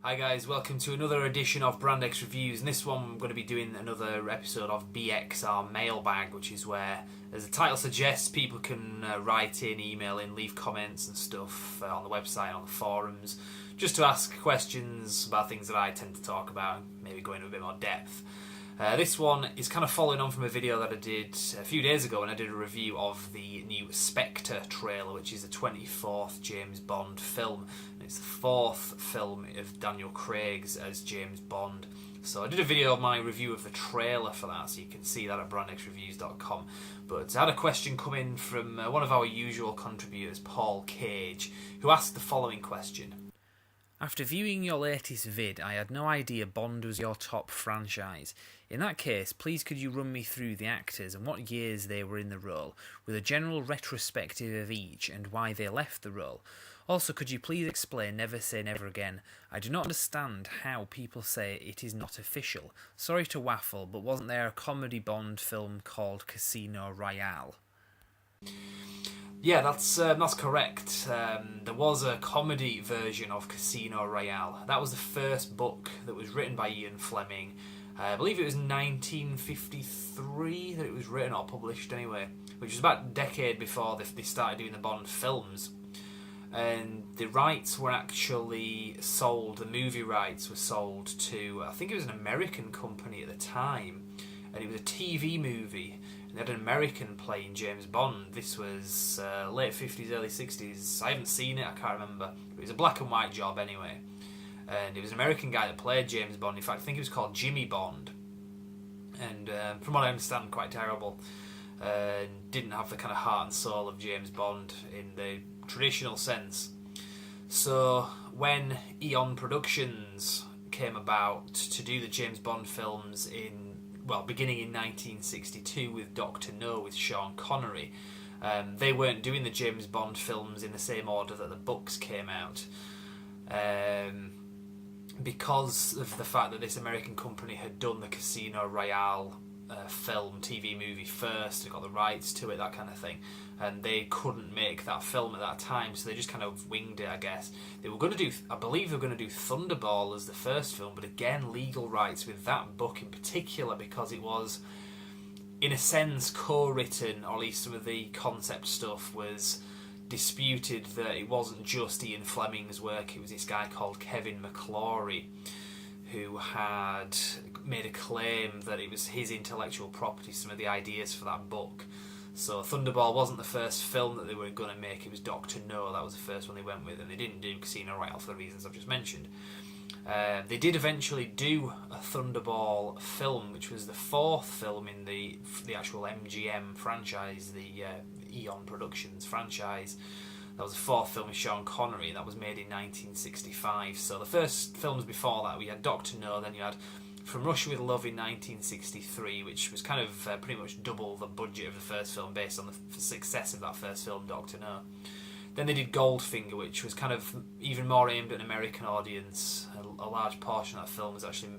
Hi guys, welcome to another edition of Brand X Reviews. In this one I'm going to be doing another episode of BXR Mailbag, which is where, as the title suggests, people can write in, email in, leave comments and stuff on the website and on the forums, just to ask questions about things that I tend to talk about, maybe go into a bit more depth. This one is kind of following on from a video that I did a few days ago when I did a review of the new Spectre trailer, which is the 24th James Bond film. And it's the fourth film of Daniel Craig's as James Bond. So I did a video of my review of the trailer for that, so you can see that at brandxreviews.com. But I had a question come in from one of our usual contributors, Paul Cage, who asked the following question. After viewing your latest vid, I had no idea Bond was your top franchise. In that case, please could you run me through the actors and what years they were in the role, with a general retrospective of each and why they left the role. Also, could you please explain Never Say Never Again? I do not understand how people say it is not official. Sorry to waffle, but wasn't there a comedy Bond film called Casino Royale? Yeah, that's correct. There was a comedy version of Casino Royale. That was the first book that was written by Ian Fleming. I believe it was 1953 that it was written or published anyway, which was about a decade before they started doing the Bond films. And the rights were actually sold, the movie rights were sold to, I think it was an American company at the time, and it was a TV movie. They had an American playing James Bond. This was late 50s, early 60s. I haven't seen it, I can't remember. It was a black and white job anyway. And it was an American guy that played James Bond. In fact, I think he was called Jimmy Bond. And from what I understand, quite terrible. Didn't have the kind of heart and soul of James Bond in the traditional sense. So when Eon Productions came about to do the James Bond films beginning in 1962 with Dr. No with Sean Connery, they weren't doing the James Bond films in the same order that the books came out. Because of the fact that this American company had done the Casino Royale film, TV movie first, they got the rights to it, that kind of thing, and they couldn't make that film at that time, so they just kind of winged it, I guess. They were going to do, I believe they were going to do Thunderball as the first film, but again, legal rights with that book in particular, because it was, in a sense, co-written, or at least some of the concept stuff was disputed, that it wasn't just Ian Fleming's work, it was this guy called Kevin McClory who had made a claim that it was his intellectual property, some of the ideas for that book. So Thunderball wasn't the first film that they were going to make, it was Dr. No, that was the first one they went with, and they didn't do Casino Royale for the reasons I've just mentioned. They did eventually do a Thunderball film, which was the fourth film in the actual MGM franchise, the Eon Productions franchise. That was the fourth film with Sean Connery, that was made in 1965. So the first films before that, we had Dr. No, then you had From Russia with Love in 1963, which was kind of pretty much double the budget of the first film based on the success of that first film, Dr. No. Then they did Goldfinger, which was kind of even more aimed at an American audience. A large portion of that film was actually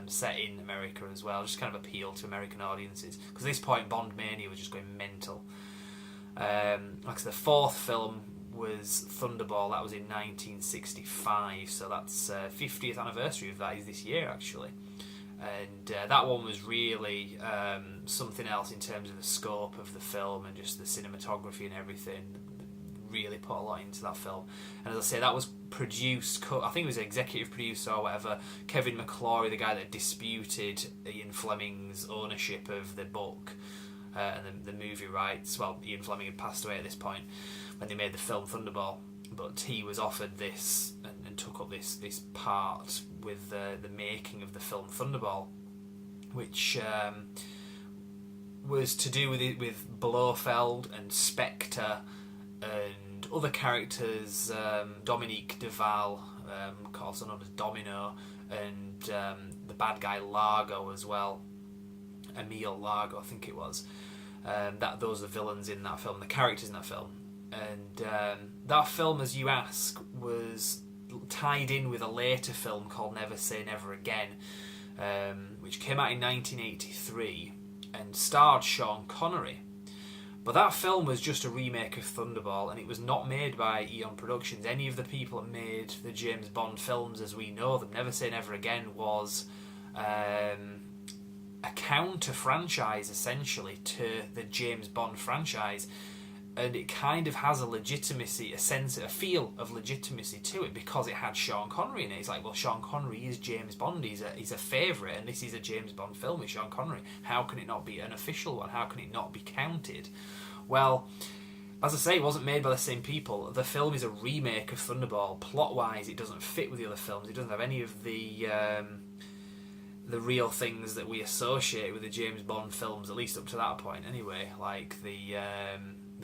set in America as well, just kind of appealed to American audiences. Because at this point, Bond Mania was just going mental. Like I said, the fourth film was Thunderball, that was in 1965, so that's 50th anniversary of that is this year actually. And that one was really something else in terms of the scope of the film and just the cinematography and everything. Really put a lot into that film. And as I say, that was produced, I think it was executive producer or whatever, Kevin McClory, the guy that disputed Ian Fleming's ownership of the book and the movie rights. Well, Ian Fleming had passed away at this point when they made the film Thunderball, but he was offered this and took up this part with the making of the film Thunderball, which was to do with Blofeld and Spectre and other characters, Dominique Duval, also known as Domino, and the bad guy Largo as well, Emile Largo I think it was. Those are the villains in that film, the characters in that film. And that film, as you ask, was tied in with a later film called Never Say Never Again, which came out in 1983 and starred Sean Connery. But that film was just a remake of Thunderball, and it was not made by Eon Productions. Any of the people that made the James Bond films as we know them, Never Say Never Again, was a counter-franchise, essentially, to the James Bond franchise. And it kind of has a legitimacy, a feel of legitimacy to it because it had Sean Connery in it. It's like, well, Sean Connery is James Bond. He's a favourite, and this is a James Bond film with Sean Connery. How can it not be an official one? How can it not be counted? Well, as I say, it wasn't made by the same people. The film is a remake of Thunderball. Plot-wise, it doesn't fit with the other films. It doesn't have any of the real things that we associate with the James Bond films, at least up to that point anyway, like the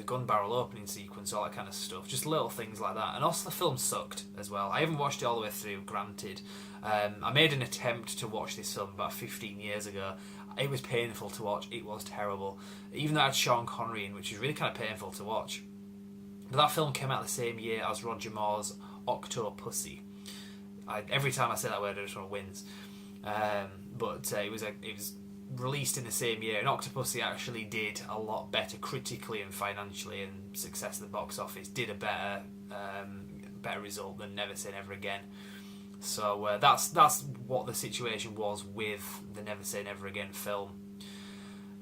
gun barrel opening sequence, all that kind of stuff, just little things like that. And also the film sucked as well. I haven't watched it all the way through, granted. I made an attempt to watch this film about 15 years ago. It was painful to watch. It was terrible. Even though it had Sean Connery in, which was really kind of painful to watch. But that film came out the same year as Roger Moore's Octopussy. Every time I say that word, I just want to wince. But it was released in the same year, and Octopussy actually did a lot better critically and financially, and success at the box office, did a better result than Never Say Never Again. So that's what the situation was with the Never Say Never Again film.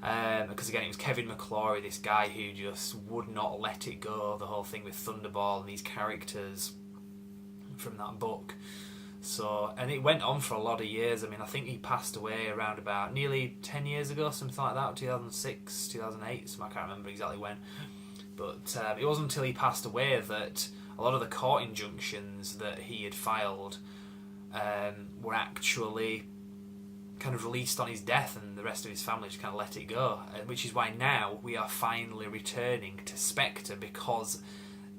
Because again, it was Kevin McClory, this guy who just would not let it go, the whole thing with Thunderball and these characters from that book. So, and it went on for a lot of years. I mean, I think he passed away around about nearly 10 years ago, something like that, 2006, 2008, so I can't remember exactly when. But it wasn't until he passed away that a lot of the court injunctions that he had filed were actually kind of released on his death, and the rest of his family just kind of let it go. Which is why now we are finally returning to Spectre, because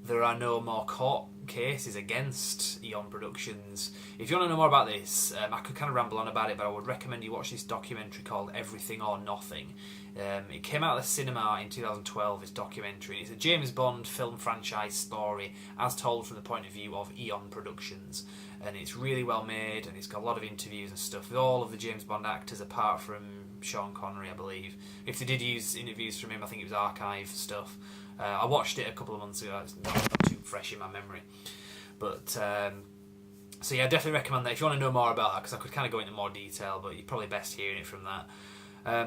there are no more court cases against Eon Productions. If you want to know more about this, I could kind of ramble on about it, but I would recommend you watch this documentary called Everything or Nothing. It came out of the cinema in 2012, this documentary. It's a James Bond film franchise story as told from the point of view of Eon Productions. And it's really well made, and it's got a lot of interviews and stuff with all of the James Bond actors apart from Sean Connery, I believe. If they did use interviews from him, I think it was archive stuff. I watched it a couple of months ago. It's not too fresh in my memory. But, so yeah, I definitely recommend that if you want to know more about that, because I could kind of go into more detail, but you're probably best hearing it from that.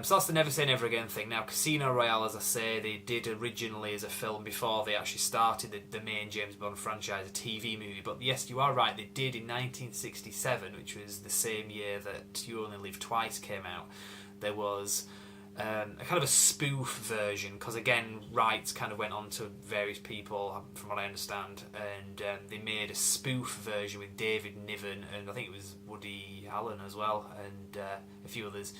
So that's the Never Say Never Again thing. Now, Casino Royale, as I say, they did originally as a film before they actually started the main James Bond franchise, a TV movie. But yes, you are right, they did in 1967, which was the same year that You Only Live Twice came out. There was a kind of a spoof version, because again, rights kind of went on to various people, from what I understand, and they made a spoof version with David Niven, and I think it was Woody Allen as well, and a few others.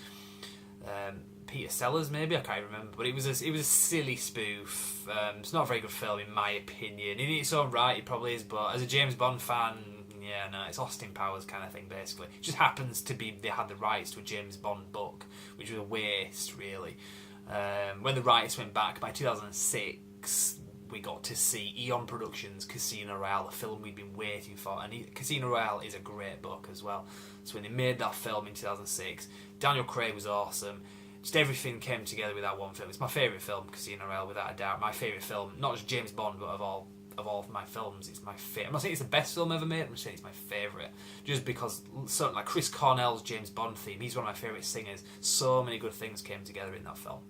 Peter Sellers, maybe, I can't remember, but it was a silly spoof. It's not a very good film in my opinion. In its own right, it probably is, but as a James Bond fan, yeah, no, it's Austin Powers kind of thing, basically. It just happens to be they had the rights to a James Bond book, which was a waste, really. When the rights went back by 2006, we got to see Eon Productions' Casino Royale, the film we'd been waiting for, and Casino Royale is a great book as well. So when they made that film in 2006, Daniel Craig was awesome. Just everything came together with that one film. It's my favourite film, Casino Royale, without a doubt. My favourite film, not just James Bond, but of all of my films, it's my favourite. I'm not saying it's the best film ever made, I'm just saying it's my favourite. Just because, something like Chris Cornell's James Bond theme, he's one of my favourite singers. So many good things came together in that film.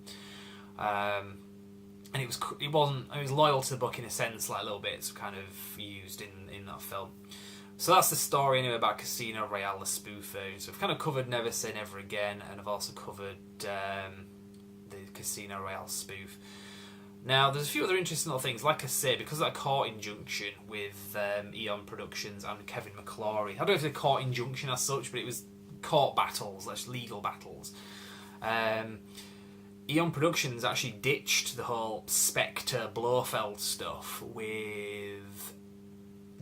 And it was loyal to the book in a sense, like little bits kind of used in that film. So that's the story anyway about Casino Royale, the spoof version. So I've kind of covered Never Say Never Again, and I've also covered the Casino Royale spoof. Now, there's a few other interesting little things. Like I say, because of that court injunction with Eon Productions and Kevin McClory, I don't know if it's a court injunction as such, but it was court battles, that's legal battles. Eon Productions actually ditched the whole Spectre Blofeld stuff with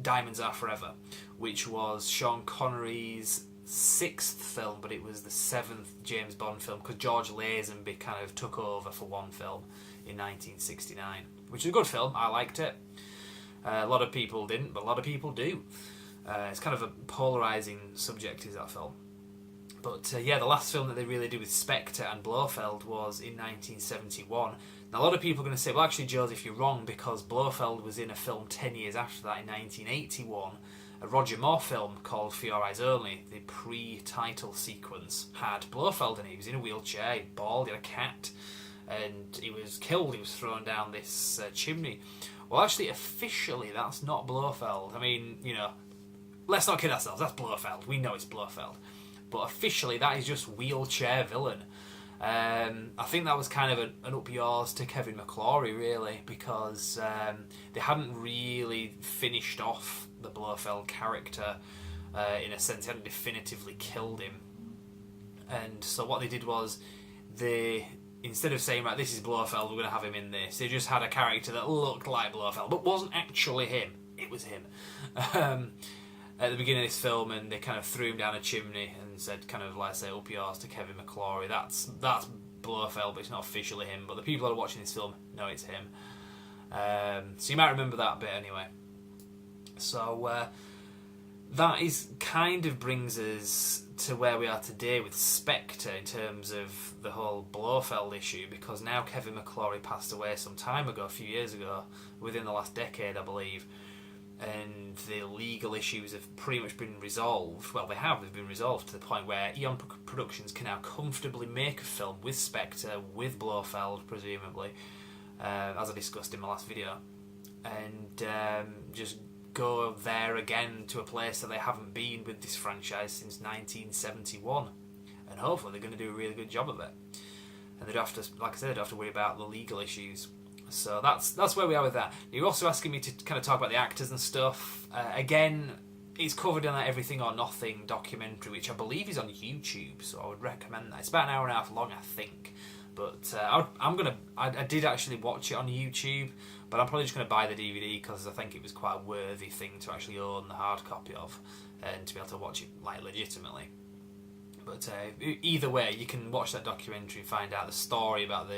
Diamonds Are Forever, which was Sean Connery's 6th film, but it was the 7th James Bond film, because George Lazenby kind of took over for one film in 1969, which is a good film. I liked it. A lot of people didn't, but a lot of people do. It's kind of a polarising subject, is that film. But yeah, the last film that they really did with Spectre and Blofeld was in 1971. Now, a lot of people are going to say, well, actually, Joseph, you're wrong, because Blofeld was in a film 10 years after that, in 1981. A Roger Moore film called For Your Eyes Only, the pre-title sequence, had Blofeld in it. He was in a wheelchair, bald, he had a cat, and he was killed. He was thrown down this chimney. Well, actually, officially, that's not Blofeld. I mean, you know, let's not kid ourselves. That's Blofeld. We know it's Blofeld. But officially, that is just wheelchair villain. I think that was kind of an up yours to Kevin McClory, really, because they hadn't really finished off the Blofeld character in a sense. They hadn't definitively killed him. And so what they did was, instead of saying, right, this is Blofeld, we're going to have him in this, they just had a character that looked like Blofeld, but wasn't actually him. It was him. At the beginning of this film, and they kind of threw him down a chimney and said, kind of like, say, up yours to Kevin McClory. That's Blofeld, but it's not officially him. But the people that are watching this film know it's him. So you might remember that bit anyway. So that is kind of brings us to where we are today with Spectre in terms of the whole Blofeld issue, because now Kevin McClory passed away some time ago, a few years ago, within the last decade, I believe. And the legal issues have pretty much been resolved. Well, they've been resolved to the point where Eon Productions can now comfortably make a film with Spectre, with Blofeld, presumably, as I discussed in my last video, and just go there again to a place that they haven't been with this franchise since 1971. And hopefully they're going to do a really good job of it. And they don't have to, like I said, they don't have to worry about the legal issues. So that's where we are with that. You're also asking me to kind of talk about the actors and stuff. Again, it's covered in that Everything or Nothing documentary, which I believe is on YouTube, so I would recommend that. It's about an hour and a half long, I think. But I did actually watch it on YouTube, but I'm probably just going to buy the DVD because I think it was quite a worthy thing to actually own the hard copy of and to be able to watch it like legitimately. But either way, you can watch that documentary and find out the story about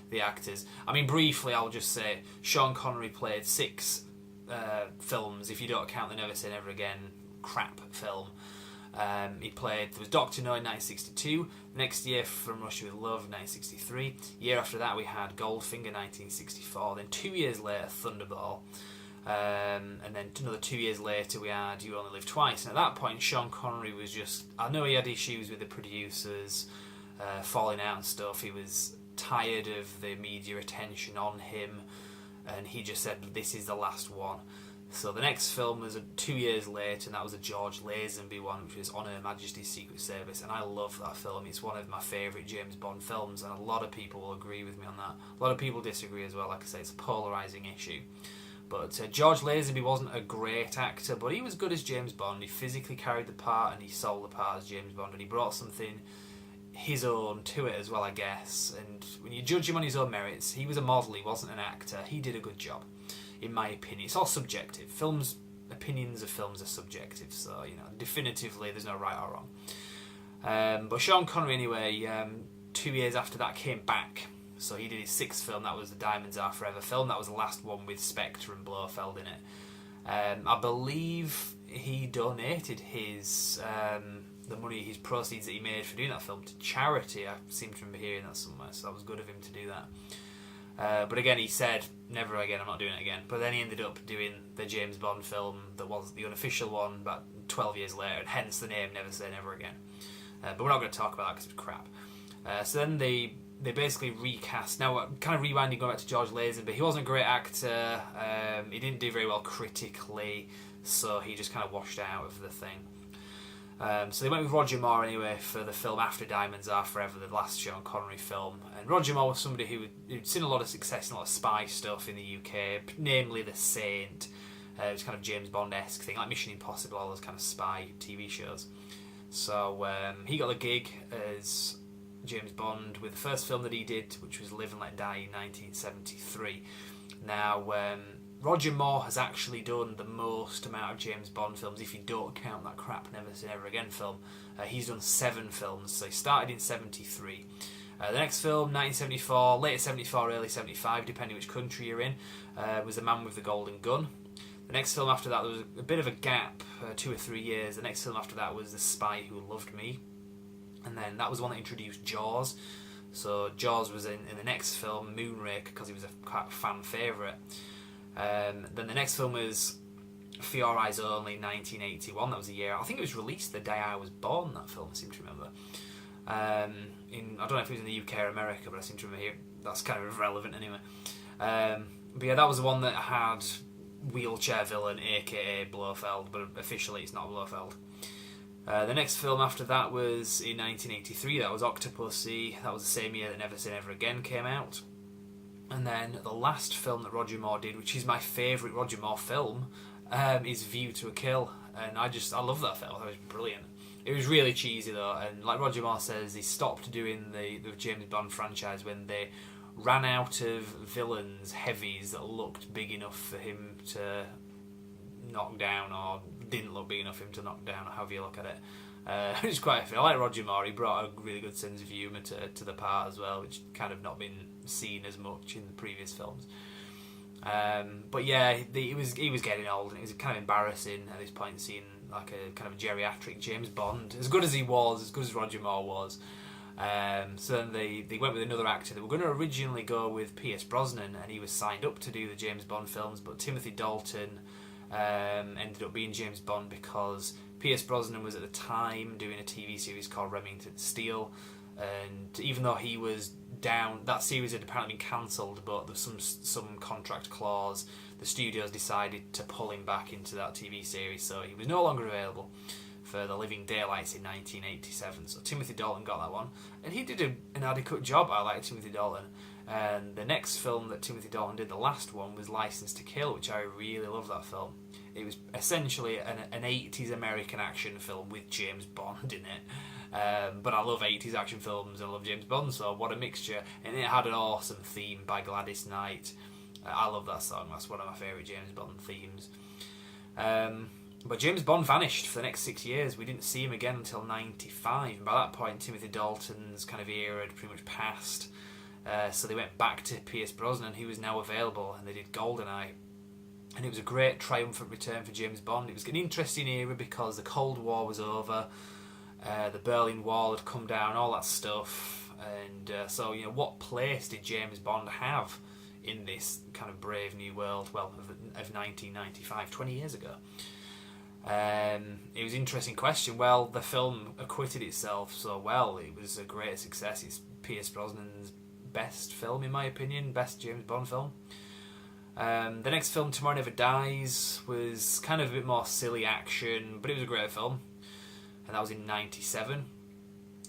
the actors. I mean, briefly, I'll just say Sean Connery played 6 films, if you don't count the Never Say Never Again crap film. There was Doctor No in 1962, next year From Russia with Love, 1963. Year after that we had Goldfinger, 1964. Then 2 years later, Thunderball. And then another 2 years later we had You Only Live Twice. And at that point Sean Connery was just, I know he had issues with the producers, falling out and stuff. He was tired of the media attention on him, and he just said, this is the last one. So the next film was 2 years later, and that was a George Lazenby one, which was On Her Majesty's Secret Service, and I love that film. It's one of my favourite James Bond films, and a lot of people will agree with me on that. A lot of people disagree as well. Like I say, it's a polarising issue. But George Lazenby wasn't a great actor, but he was good as James Bond. He physically carried the part, and he sold the part as James Bond, and he brought something his own to it as well, I guess. And when you judge him on his own merits, he was a model, he wasn't an actor. He did a good job, in my opinion. It's all subjective. Opinions of films are subjective, so, you know, definitively there's no right or wrong. But Sean Connery, anyway, 2 years after that came back. So he did his 6th film, that was the Diamonds Are Forever film. That was the last one with Spectre and Blofeld in it. I believe he donated his the money, his proceeds that he made for doing that film to charity. I seem to remember hearing that somewhere, so that was good of him to do that. But again, he said, never again, I'm not doing it again. But then he ended up doing the James Bond film that was the unofficial one about 12 years later, and hence the name Never Say Never Again. But we're not going to talk about that because it's crap. So then they basically recast. Now, kind of rewinding, going back to George Lazenby, he wasn't a great actor. He didn't do very well critically, so he just kind of washed out of the thing. So they went with Roger Moore anyway for the film after Diamonds Are Forever, the last Sean Connery film. And Roger Moore was somebody who'd seen a lot of success in a lot of spy stuff in the UK, namely The Saint. It was kind of James Bond-esque thing, like Mission Impossible, all those kind of spy TV shows. So he got the gig as James Bond with the first film that he did, which was Live and Let Die in 1973. Now, Roger Moore has actually done the most amount of James Bond films, if you don't count that crap Never Say Never Again film. He's done 7 films, so he started in 73. The next film, 1974, late 74, early 75, depending which country you're in, was The Man with the Golden Gun. The next film after that, there was a bit of a gap, 2 or 3 years. The next film after that was The Spy Who Loved Me. And then that was the one that introduced Jaws. So Jaws was in the next film, Moonraker, because he was a quite fan favourite. Then the next film was For Your Eyes Only, 1981. That was the year. I think it was released the day I was born, that film, I seem to remember. I don't know if it was in the UK or America, but I seem to remember that's kind of irrelevant anyway. But yeah, that was the one that had wheelchair villain, aka Blofeld, but officially it's not Blofeld. The next film after that was in 1983. That was Octopussy. That was the same year that Never Say Never Again came out. And then the last film that Roger Moore did, which is my favourite Roger Moore film, is View to a Kill. And I love that film. That was brilliant. It was really cheesy though, and like Roger Moore says, he stopped doing the James Bond franchise when they ran out of villains, heavies that looked big enough for him to knock down, or didn't look big enough for him to knock down, or however you look at it. It's quite funny. I like Roger Moore. He brought a really good sense of humour to the part as well, which kind of not been seen as much in the previous films. But yeah, he was getting old, and it was kind of embarrassing at this point seeing like a kind of geriatric James Bond, as good as he was, as good as Roger Moore was. So then they went with another actor. They were going to originally go with Pierce Brosnan, and he was signed up to do the James Bond films, but Timothy Dalton ended up being James Bond because Pierce Brosnan was at the time doing a TV series called Remington Steele, and even though he was down, that series had apparently been cancelled, but there's some contract clause. The studios decided to pull him back into that TV series, so he was no longer available for The Living Daylights in 1987. So Timothy Dalton got that one, and he did an adequate job. I like Timothy Dalton. And the next film that Timothy Dalton did, the last one, was License to Kill, which I really love that film. It was essentially an 80s American action film with James Bond in it. But I love 80s action films and I love James Bond, so what a mixture. And it had an awesome theme by Gladys Knight. I love that song. That's one of my favourite James Bond themes. But James Bond vanished for the next 6 years. We didn't see him again until 95. And by that point, Timothy Dalton's kind of era had pretty much passed. So they went back to Pierce Brosnan, who was now available, and they did GoldenEye. And it was a great triumphant return for James Bond. It was an interesting era because the Cold War was over, the Berlin Wall had come down, all that stuff. And so, what place did James Bond have in this kind of brave new world, well, of 1995, 20 years ago? It was an interesting question. Well, the film acquitted itself so well. It was a great success. It's Pierce Brosnan's best film, in my opinion, best James Bond film. The next film, Tomorrow Never Dies, was kind of a bit more silly action, but it was a great film, and that was in 97.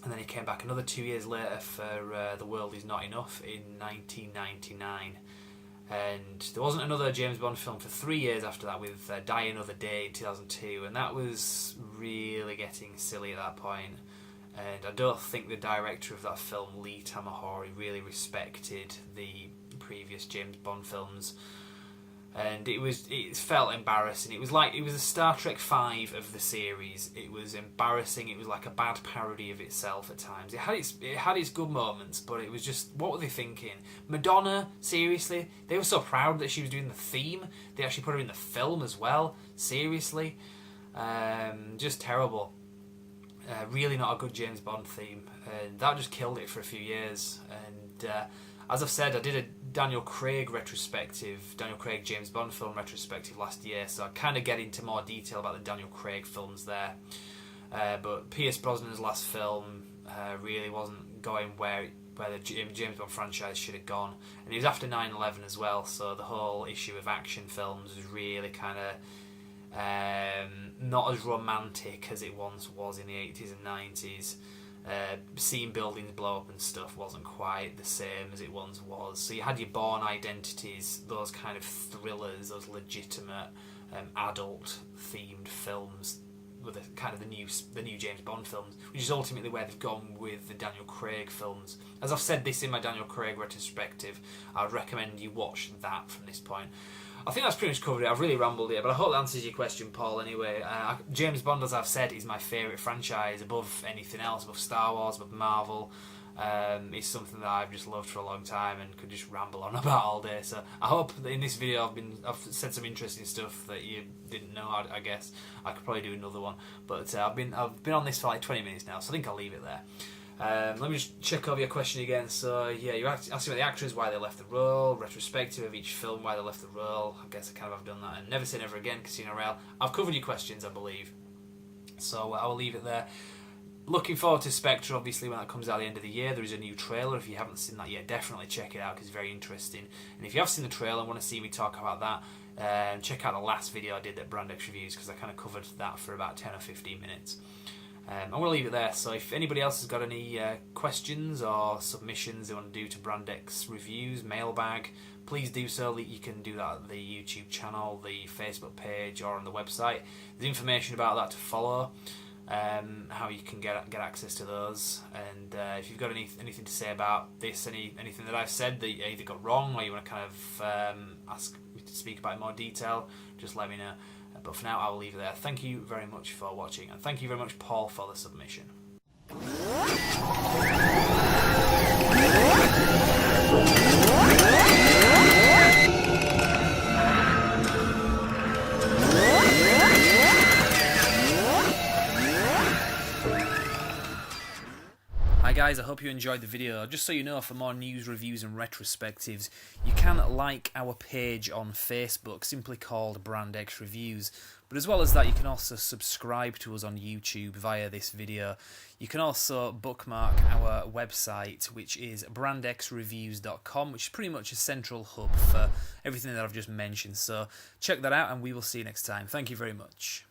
And then he came back another 2 years later for The World Is Not Enough in 1999. And there wasn't another James Bond film for 3 years after that, with Die Another Day in 2002, and that was really getting silly at that point. And I don't think the director of that film, Lee Tamahori, really respected the previous James Bond films, and it felt embarrassing. It was a Star Trek V of the series. It was embarrassing. It was like a bad parody of itself at times. It had its good moments, but it was just, what were they thinking? Madonna, seriously? They were so proud that she was doing the theme. They actually put her in the film as well. Seriously? Just terrible. Really not a good James Bond theme, and that just killed it for a few years. And as I've said, I did a Daniel Craig James Bond film retrospective last year, so I kind of get into more detail about the Daniel Craig films there. But Pierce Brosnan's last film really wasn't going where the James Bond franchise should have gone, and it was after 9/11 as well, so the whole issue of action films was really kind of not as romantic as it once was in the 80s and 90s. Seeing buildings blow up and stuff wasn't quite the same as it once was. So you had your Bourne Identities, those kind of thrillers, those legitimate adult themed films with the new James Bond films, which is ultimately where they've gone with the Daniel Craig films. As I've said this in my Daniel Craig retrospective, I would recommend you watch that from this point. I think that's pretty much covered it. I've really rambled here, but I hope that answers your question, Paul, anyway. James Bond, as I've said, is my favourite franchise above anything else, above Star Wars, above Marvel. It's something that I've just loved for a long time and could just ramble on about all day. So I hope that in this video I've said some interesting stuff that you didn't know. I guess I could probably do another one, but I've been on this for like 20 minutes now, so I think I'll leave it there. Let me just check over your question again. So yeah, you're asking about the actors, why they left the role, retrospective of each film, why they left the role. I guess I kind of have done that. And Never Say Never Again, Casino Royale. I've covered your questions, I believe. So I will leave it there. Looking forward to Spectre, obviously, when that comes out at the end of the year. There is a new trailer. If you haven't seen that yet, definitely check it out because it's very interesting. And if you have seen the trailer and want to see me talk about that, check out the last video I did at Brandex Reviews because I kind of covered that for about 10 or 15 minutes. I'm going to leave it there. So if anybody else has got any questions or submissions they want to do to Brandex Reviews, mailbag, please do so. You can do that at the YouTube channel, the Facebook page, or on the website. There's information about that to follow. How you can get access to those, and if you've got anything to say about this, anything that I've said that you either got wrong or you want to kind of ask me to speak about in more detail, just let me know. But for now, I will leave it there. Thank you very much for watching, and thank you very much, Paul, for the submission. Hi guys, I hope you enjoyed the video. Just so you know, for more news, reviews and retrospectives, you can like our page on Facebook, simply called Brandex Reviews. But as well as that, you can also subscribe to us on YouTube via this video. You can also bookmark our website, which is brandexreviews.com, which is pretty much a central hub for everything that I've just mentioned. So check that out and we will see you next time. Thank you very much.